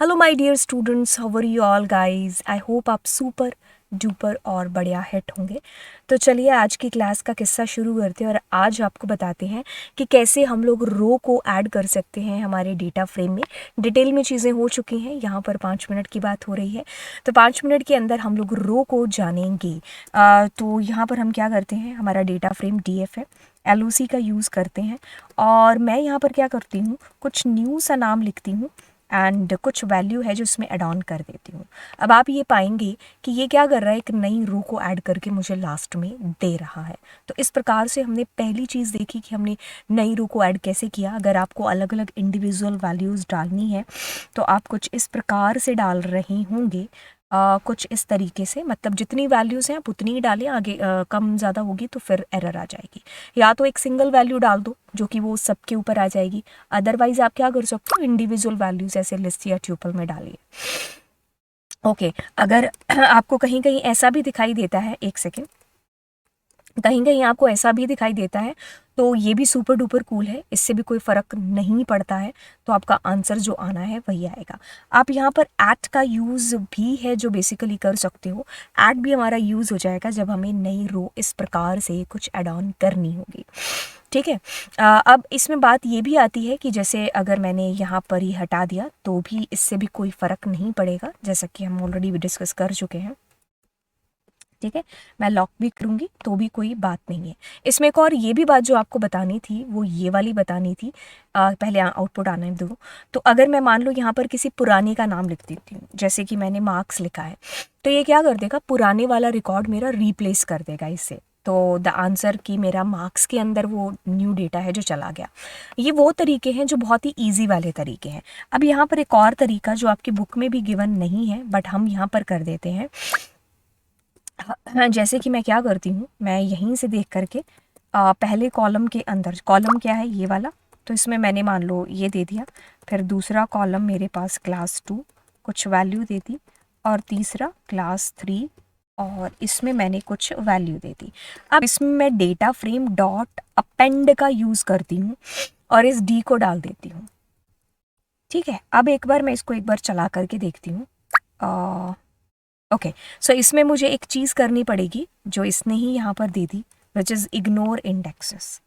Hello my dear students, how are you all guys. I hope आप super duper और बढ़िया hit होंगे। तो चलिए आज की क्लास का किस्सा शुरू करते हैं और आज आपको बताते हैं कि कैसे हम लोग रो को ऐड कर सकते हैं हमारे डेटा फ्रेम में। डिटेल में चीज़ें हो चुकी हैं, यहाँ पर 5 मिनट की बात हो रही है, तो 5 मिनट के अंदर हम लोग रो को जानेंगे। तो यहाँ पर हम क्या करते हैं, हमारा डेटा फ्रेम DF है, LOC का यूज़ करते हैं और मैं यहाँ पर क्या करती हूँ, कुछ न्यू सा नाम लिखती हूँ एंड कुछ वैल्यू है जो इसमें ऐड ऑन कर देती हूँ। अब आप ये पाएंगे कि ये क्या कर रहा है, एक नई रो को ऐड करके मुझे लास्ट में दे रहा है। तो इस प्रकार से हमने पहली चीज़ देखी कि हमने नई रो को ऐड कैसे किया। अगर आपको अलग अलग इंडिविजुअल वैल्यूज़ डालनी है तो आप कुछ इस प्रकार से डाल रहे होंगे, कुछ इस तरीके से, मतलब जितनी वैल्यूज़ हैं आप उतनी ही डालें, आगे कम ज़्यादा होगी तो फिर एरर आ जाएगी। या तो एक सिंगल वैल्यू डाल दो जो कि वो सबके ऊपर आ जाएगी, अदरवाइज आप क्या कर सकते हो, इंडिविजुअल वैल्यूज़ ऐसे लिस्ट या ट्यूपल में डालिए। ओके, अगर आपको कहीं कहीं ऐसा भी दिखाई देता है, एक सेकेंड, कहीं कहीं आपको ऐसा भी दिखाई देता है तो ये भी सुपर डुपर कूल है, इससे भी कोई फ़र्क नहीं पड़ता है। तो आपका आंसर जो आना है वही आएगा। आप यहाँ पर ऐट का यूज़ भी है जो बेसिकली कर सकते हो। ऐट भी हमारा यूज़ हो जाएगा जब हमें नई रो इस प्रकार से कुछ ऐड ऑन करनी होगी, ठीक है। अब इसमें बात ये भी आती है कि जैसे अगर मैंने यहाँ पर ही हटा दिया तो भी इससे भी कोई फ़र्क नहीं पड़ेगा, जैसा कि हम ऑलरेडी डिस्कस कर चुके हैं, ठीक है। मैं लॉक भी करूँगी तो भी कोई बात नहीं है। इसमें एक और ये भी बात जो आपको बतानी थी, वो ये वाली बतानी थी, पहले आउटपुट आने दो। तो अगर मैं मान लो यहाँ पर किसी पुराने का नाम लिख देती हूँ, जैसे कि मैंने मार्क्स लिखा है, तो ये क्या कर देगा, पुराने वाला रिकॉर्ड मेरा रिप्लेस कर देगा इससे। तो द आंसर की मेरा मार्क्स के अंदर वो न्यू डेटा है जो चला गया। ये वो तरीके हैं जो बहुत ही ईजी वाले तरीके हैं। अब यहाँ पर एक और तरीका जो आपकी बुक में भी गिवन नहीं है बट हम यहाँ पर कर देते हैं। हाँ, जैसे कि मैं क्या करती हूँ, मैं यहीं से देख करके पहले कॉलम के अंदर, कॉलम क्या है ये वाला, तो इसमें मैंने मान लो ये दे दिया, फिर दूसरा कॉलम मेरे पास क्लास 2 कुछ वैल्यू दे दी, और तीसरा क्लास 3 और इसमें मैंने कुछ वैल्यू दे दी। अब इसमें मैं डेटा फ्रेम डॉट अपेंड का यूज़ करती हूँ और इस डी को डाल देती हूँ, ठीक है। अब एक बार मैं इसको एक बार चला करके देखती हूँ। ओके, सो इसमें मुझे एक चीज़ करनी पड़ेगी जो इसने ही यहाँ पर दे दी, विच इज़ इग्नोर इंडेक्सेस,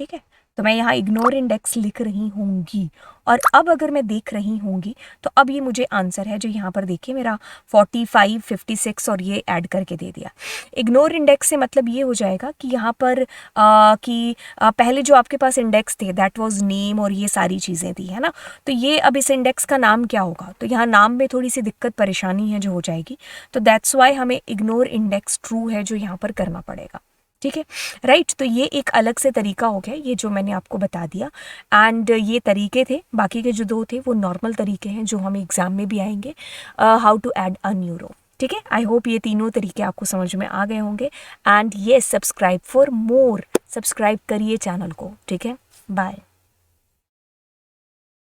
ठीक है। तो मैं यहाँ इग्नोर इंडेक्स लिख रही होंगी और अब अगर मैं देख रही होंगी तो अब ये मुझे आंसर है जो यहाँ पर देखिए मेरा 45, 56 और ये ऐड करके दे दिया। इग्नोर इंडेक्स से मतलब ये हो जाएगा कि यहाँ पर पहले जो आपके पास इंडेक्स थे दैट वाज नेम और ये सारी चीज़ें थी, है ना। तो ये अब इस इंडेक्स का नाम क्या होगा, तो यहाँ नाम में थोड़ी सी दिक्कत परेशानी है जो हो जाएगी, तो दैट्स वाई हमें इग्नोर इंडेक्स ट्रू है जो यहाँ पर करना पड़ेगा, ठीक है, राइट। तो ये एक अलग से तरीका हो गया, ये जो मैंने आपको बता दिया। एंड ये तरीके थे, बाकी के जो दो थे वो नॉर्मल तरीके हैं जो हमें एग्जाम में भी आएंगे, how to add a new row, ठीक है। आई होप ये तीनों तरीके आपको समझ में आ गए होंगे। एंड ये सब्सक्राइब फॉर मोर, सब्सक्राइब करिए चैनल को, ठीक है। बाय।